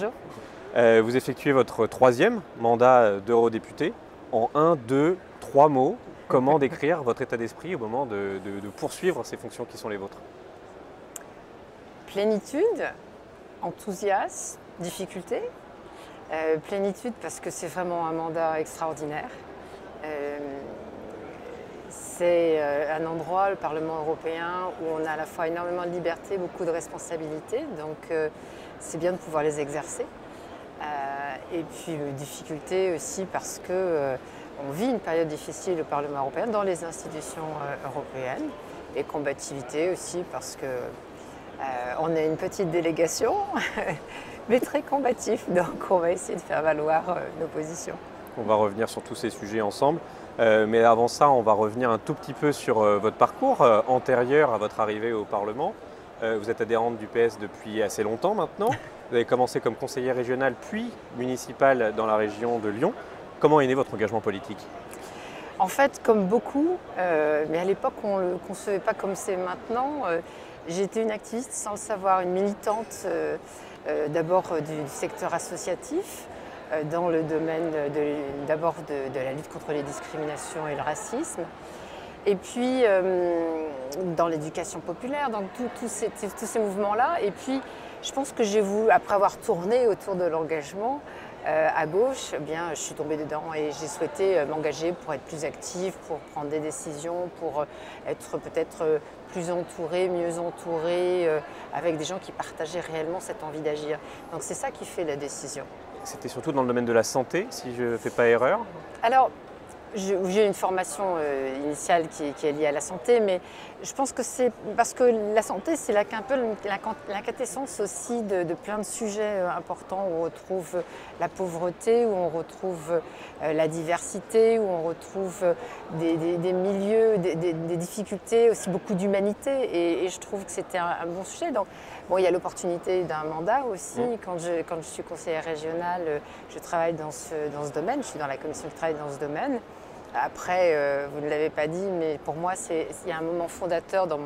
Bonjour. Vous effectuez votre troisième mandat d'eurodéputé. En 1, 2, 3 mots, comment décrire votre état d'esprit au moment de poursuivre ces fonctions qui sont les vôtres? Plénitude, enthousiasme, difficulté. Plénitude parce que c'est vraiment un mandat extraordinaire. C'est un endroit, le Parlement européen, où on a à la fois énormément de liberté, beaucoup de responsabilités, donc c'est bien de pouvoir les exercer. Et puis difficulté aussi parce que on vit une période difficile au Parlement européen dans les institutions européennes, et combativité aussi parce que on est une petite délégation, mais très combatif, donc on va essayer de faire valoir nos positions. On va revenir sur tous ces sujets ensemble. Mais avant ça, on va revenir un tout petit peu sur votre parcours antérieur à votre arrivée au Parlement. Vous êtes adhérente du PS depuis assez longtemps maintenant. Vous avez commencé comme conseillère régionale puis municipale dans la région de Lyon. Comment est né votre engagement politique? En fait, comme beaucoup, mais à l'époque on ne le concevait pas comme c'est maintenant, j'étais une activiste sans le savoir, une militante d'abord du secteur associatif, dans le domaine d'abord de la lutte contre les discriminations et le racisme, et puis dans l'éducation populaire, dans tous ces mouvements-là. Et puis je pense que j'ai voulu, après avoir tourné autour de l'engagement à gauche, eh bien, je suis tombée dedans et j'ai souhaité m'engager pour être plus active, pour prendre des décisions, pour être peut-être plus entourée, mieux entourée, avec des gens qui partageaient réellement cette envie d'agir. Donc c'est ça qui fait la décision. C'était surtout dans le domaine de la santé, si je ne fais pas erreur. Alors, j'ai une formation initiale qui est liée à la santé, mais je pense que c'est parce que la santé, c'est un peu la quintessence aussi de plein de sujets importants, où on retrouve la pauvreté, où on retrouve la diversité, où on retrouve des milieux, des difficultés, aussi beaucoup d'humanité, et je trouve que c'était un bon sujet. Donc, bon, il y a l'opportunité d'un mandat aussi. Quand je suis conseillère régionale, je travaille dans ce domaine, je suis dans la commission qui travaille dans ce domaine. Après, vous ne l'avez pas dit, mais pour moi, il y a un moment fondateur dans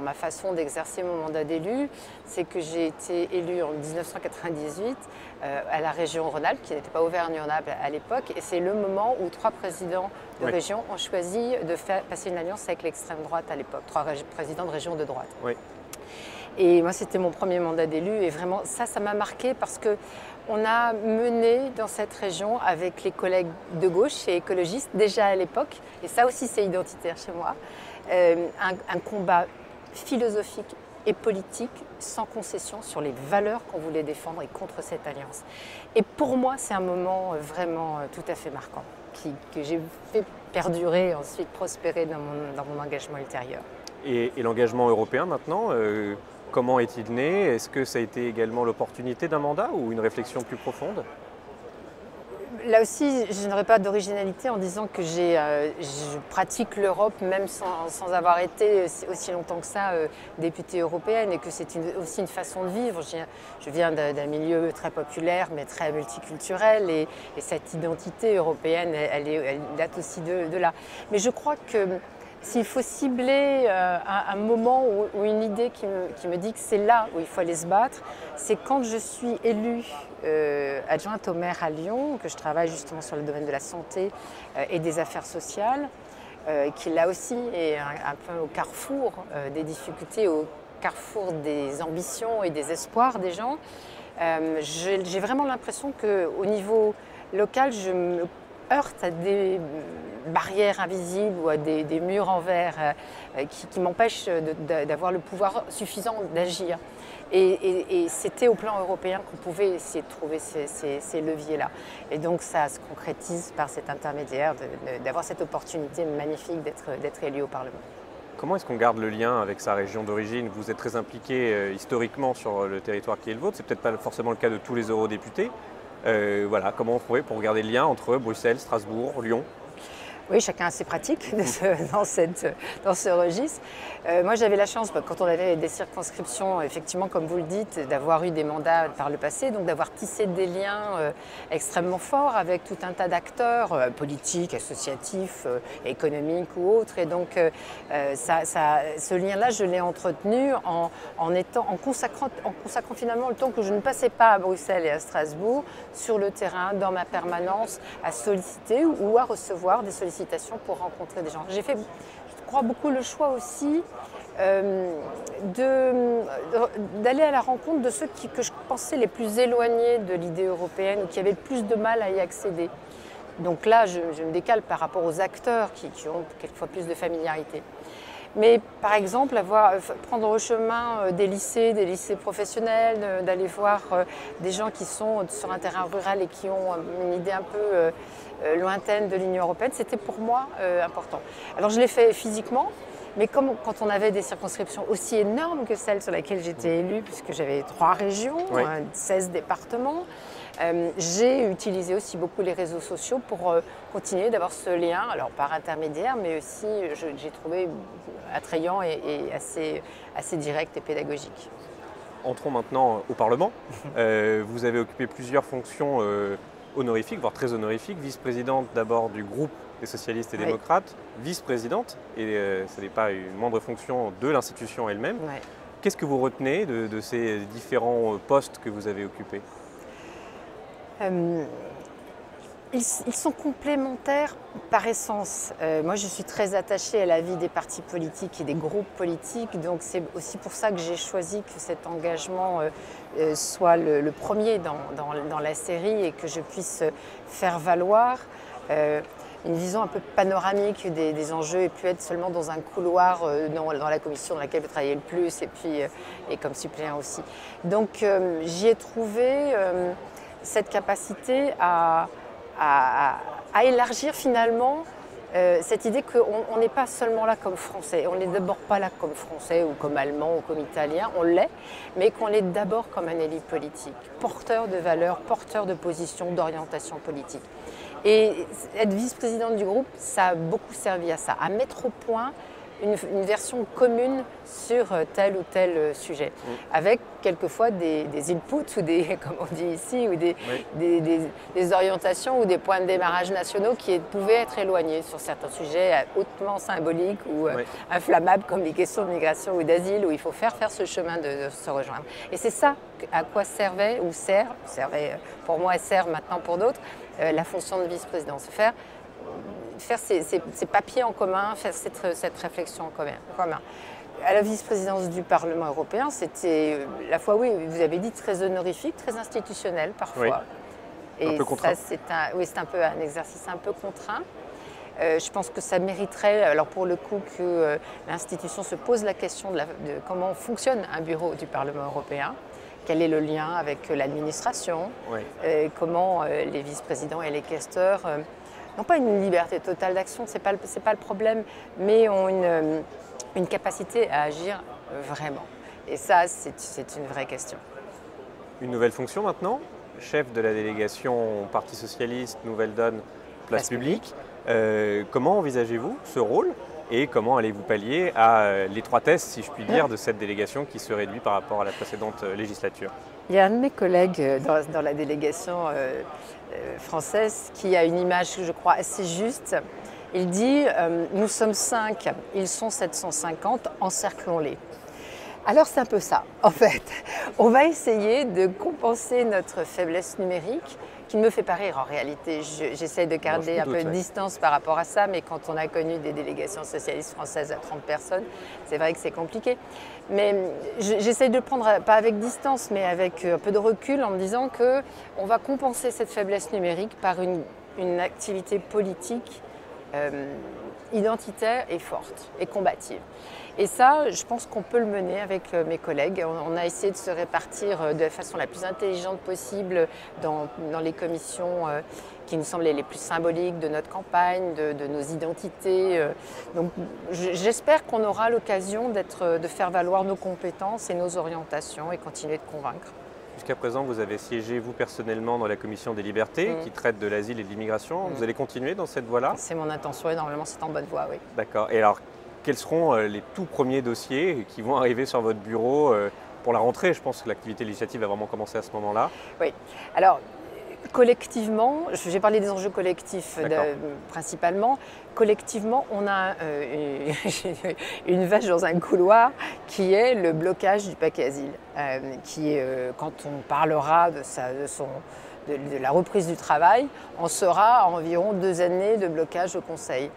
ma façon d'exercer mon mandat d'élu, c'est que j'ai été élue en 1998 à la région Rhône-Alpes, qui n'était pas Auvergne-Rhône-Alpes à l'époque, et c'est le moment où 3 présidents de région ont choisi de passer une alliance avec l'extrême droite à l'époque, 3 présidents de région de droite. Oui. Et moi, c'était mon premier mandat d'élu, et vraiment, ça m'a marqué parce que on a mené dans cette région avec les collègues de gauche et écologistes, déjà à l'époque, et ça aussi c'est identitaire chez moi, un combat philosophique et politique sans concession sur les valeurs qu'on voulait défendre et contre cette alliance. Et pour moi, c'est un moment vraiment tout à fait marquant, que j'ai fait perdurer, ensuite prospérer dans mon engagement ultérieur. Et l'engagement européen maintenant, comment est-il né? Est-ce que ça a été également l'opportunité d'un mandat ou une réflexion plus profonde? Là aussi, je n'aurais pas d'originalité en disant que je pratique l'Europe même sans avoir été aussi longtemps que ça députée européenne, et que c'est aussi une façon de vivre. Je viens d'un milieu très populaire mais très multiculturel, et cette identité européenne, elle date aussi de là. Mais je crois que s'il faut cibler un moment ou une idée qui me dit que c'est là où il faut aller se battre, c'est quand je suis élue adjointe au maire à Lyon, que je travaille justement sur le domaine de la santé et des affaires sociales, qui là aussi est un peu au carrefour des difficultés, au carrefour des ambitions et des espoirs des gens. J'ai vraiment l'impression qu'au niveau local, je me heurte à des barrières invisibles ou à des murs en verre qui m'empêchent d'avoir le pouvoir suffisant d'agir. Et c'était au plan européen qu'on pouvait essayer de trouver ces leviers-là. Et donc ça se concrétise par cet intermédiaire d'avoir cette opportunité magnifique d'être élu au Parlement. Comment est-ce qu'on garde le lien avec sa région d'origine? Vous êtes très impliqué historiquement sur le territoire qui est le vôtre. C'est peut-être pas forcément le cas de tous les eurodéputés. Voilà, comment on ferait pour garder le lien entre Bruxelles, Strasbourg, Lyon? Oui, chacun a ses pratiques dans ce registre. Moi, j'avais la chance, quand on avait des circonscriptions, effectivement, comme vous le dites, d'avoir eu des mandats par le passé, donc d'avoir tissé des liens extrêmement forts avec tout un tas d'acteurs politiques, associatifs, économiques ou autres. Et donc, ce lien-là, je l'ai entretenu en consacrant finalement le temps que je ne passais pas à Bruxelles et à Strasbourg, sur le terrain, dans ma permanence, à solliciter ou à recevoir des sollicitations pour rencontrer des gens. J'ai fait, je crois, beaucoup le choix aussi d'aller à la rencontre de ceux que je pensais les plus éloignés de l'idée européenne ou qui avaient le plus de mal à y accéder. Donc là, je me décale par rapport aux acteurs qui ont quelquefois plus de familiarité. Mais par exemple, prendre le chemin des lycées professionnels, d'aller voir des gens qui sont sur un terrain rural et qui ont une idée un peu lointaine de l'Union européenne, c'était pour moi important. Alors je l'ai fait physiquement, mais quand on avait des circonscriptions aussi énormes que celles sur lesquelles j'étais élue, puisque j'avais 3 régions, 16 départements, j'ai utilisé aussi beaucoup les réseaux sociaux pour continuer d'avoir ce lien, alors par intermédiaire, mais aussi j'ai trouvé attrayant et assez direct et pédagogique. Entrons maintenant au Parlement. Vous avez occupé plusieurs fonctions honorifiques, voire très honorifiques. Vice-présidente d'abord du groupe des socialistes et démocrates, vice-présidente, et ce n'est pas une moindre fonction de l'institution elle-même. Ouais. Qu'est-ce que vous retenez de ces différents postes que vous avez occupés ? Ils sont complémentaires par essence. Moi, je suis très attachée à la vie des partis politiques et des groupes politiques, donc c'est aussi pour ça que j'ai choisi que cet engagement soit le premier dans la série et que je puisse faire valoir une vision un peu panoramique des enjeux et plus être seulement dans un couloir dans la commission dans laquelle je travaillais le plus et comme suppléant aussi. Donc j'y ai trouvé cette capacité à élargir finalement cette idée qu'on n'est pas seulement là comme Français, on n'est d'abord pas là comme Français ou comme Allemand ou comme Italien, on l'est, mais qu'on est d'abord comme un élite politique, porteur de valeurs, porteur de positions, d'orientation politique. Et être vice-présidente du groupe, ça a beaucoup servi à ça, à mettre au point une version commune sur tel ou tel sujet, avec quelquefois des inputs ou comme on dit ici, ou des orientations ou des points de démarrage nationaux qui pouvaient être éloignés sur certains sujets hautement symboliques ou inflammables comme les questions de migration ou d'asile, où il faut faire ce chemin de se rejoindre. Et c'est ça à quoi servait pour moi et sert maintenant pour d'autres, la fonction de vice-présidence. Faire ces papiers en commun, faire cette réflexion en commun. À la vice-présidence du Parlement européen, c'était la fois, oui, vous avez dit, très honorifique, très institutionnel parfois. Oui. Un peu contraint. C'est un peu un exercice un peu contraint. Je pense que ça mériterait, alors pour le coup, que l'institution se pose la question de comment fonctionne un bureau du Parlement européen. Quel est le lien avec l'administration, comment les vice-présidents et les questeurs n'ont pas une liberté totale d'action, c'est pas le problème, mais ont une capacité à agir vraiment. Et ça, c'est une vraie question. Une nouvelle fonction maintenant, chef de la délégation Parti socialiste, Nouvelle Donne, Place publique. Comment envisagez-vous ce rôle et comment allez-vous pallier à l'étroitesse, si je puis dire, de cette délégation qui se réduit par rapport à la précédente législature ? Il y a un de mes collègues dans la délégation française qui a une image, je crois, assez juste. Il dit « Nous sommes 5, ils sont 750, encerclons-les ». Alors c'est un peu ça, en fait. On va essayer de compenser notre faiblesse numérique, qui ne me fait pas rire en réalité. J'essaie de garder un peu de distance par rapport à ça, mais quand on a connu des délégations socialistes françaises à 30 personnes, c'est vrai que c'est compliqué. Mais j'essaie de le prendre, pas avec distance, mais avec un peu de recul, en me disant qu'on va compenser cette faiblesse numérique par une activité politique identitaire et forte et combative. Et ça, je pense qu'on peut le mener avec mes collègues. On a essayé de se répartir de la façon la plus intelligente possible dans les commissions qui nous semblaient les plus symboliques de notre campagne, de nos identités. Donc j'espère qu'on aura l'occasion de faire valoir nos compétences et nos orientations et continuer de convaincre. Jusqu'à présent, vous avez siégé, vous personnellement, dans la commission des libertés qui traite de l'asile et de l'immigration. Vous allez continuer dans cette voie-là? C'est mon intention et normalement c'est en bonne voie, oui. D'accord. Et alors, quels seront les tout premiers dossiers qui vont arriver sur votre bureau pour la rentrée? Je pense que l'activité législative va vraiment commencer à ce moment-là. Oui. Alors, collectivement, j'ai parlé des enjeux collectifs principalement. Collectivement, on a une vache dans un couloir qui est le blocage du paquet asile. Qui est, quand on parlera de la reprise du travail, on sera à environ 2 années de blocage au Conseil,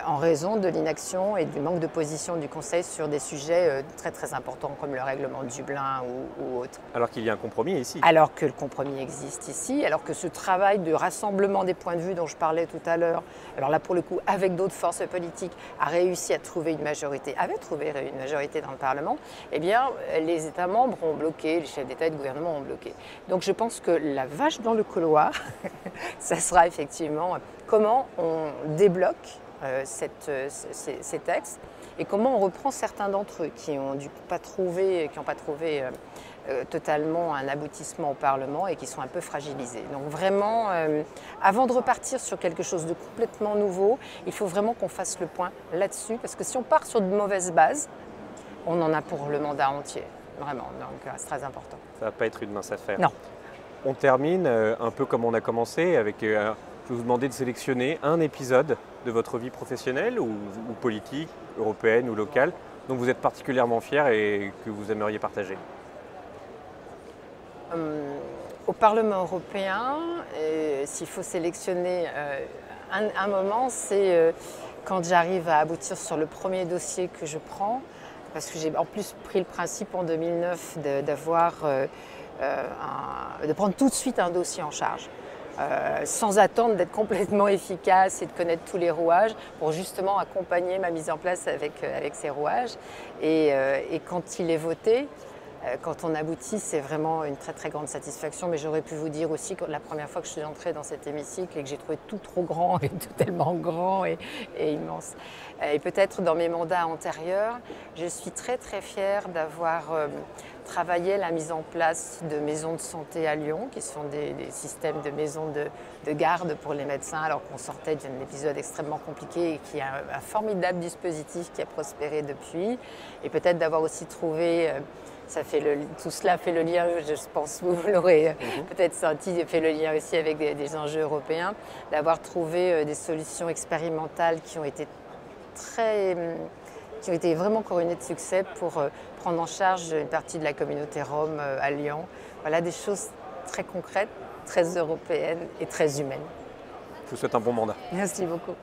en raison de l'inaction et du manque de position du Conseil sur des sujets très très importants comme le règlement de Dublin ou autres. Alors qu'il y a un compromis ici. Alors que le compromis existe ici, alors que ce travail de rassemblement des points de vue dont je parlais tout à l'heure, alors là pour le coup avec d'autres forces politiques, a réussi à trouver une majorité, avait trouvé une majorité dans le Parlement, eh bien les États membres ont bloqué, les chefs d'État et de gouvernement ont bloqué. Donc je pense que la vache dans le couloir, ça sera effectivement comment on débloque ces textes et comment on reprend certains d'entre eux qui n'ont pas trouvé totalement un aboutissement au Parlement et qui sont un peu fragilisés. Donc vraiment, avant de repartir sur quelque chose de complètement nouveau, il faut vraiment qu'on fasse le point là-dessus parce que si on part sur de mauvaises bases, on en a pour le mandat entier, vraiment, donc c'est très important. Ça ne va pas être une mince affaire. Non. On termine un peu comme on a commencé avec... je vais vous demander de sélectionner un épisode de votre vie professionnelle ou politique, européenne ou locale, dont vous êtes particulièrement fier et que vous aimeriez partager. Au Parlement européen, s'il faut sélectionner un moment, c'est quand j'arrive à aboutir sur le premier dossier que je prends, parce que j'ai en plus pris le principe en 2009 de prendre tout de suite un dossier en charge. Sans attendre d'être complètement efficace et de connaître tous les rouages pour justement accompagner ma mise en place avec ces rouages. Et quand il est voté, quand on aboutit, c'est vraiment une très très grande satisfaction. Mais j'aurais pu vous dire aussi que la première fois que je suis entrée dans cet hémicycle et que j'ai trouvé tout trop grand et tout tellement grand et immense. Et peut-être dans mes mandats antérieurs, je suis très très fière d'avoir travaillé la mise en place de maisons de santé à Lyon, qui sont des systèmes de maisons de garde pour les médecins, alors qu'on sortait d'un épisode extrêmement compliqué et qui a un formidable dispositif qui a prospéré depuis. Et peut-être d'avoir aussi trouvé... tout cela fait le lien, je pense, vous l'aurez peut-être senti, fait le lien aussi avec des enjeux européens, d'avoir trouvé des solutions expérimentales qui ont été vraiment couronnées de succès pour prendre en charge une partie de la communauté rome à Lyon. Voilà des choses très concrètes, très européennes et très humaines. Je vous souhaite un bon mandat. Merci beaucoup.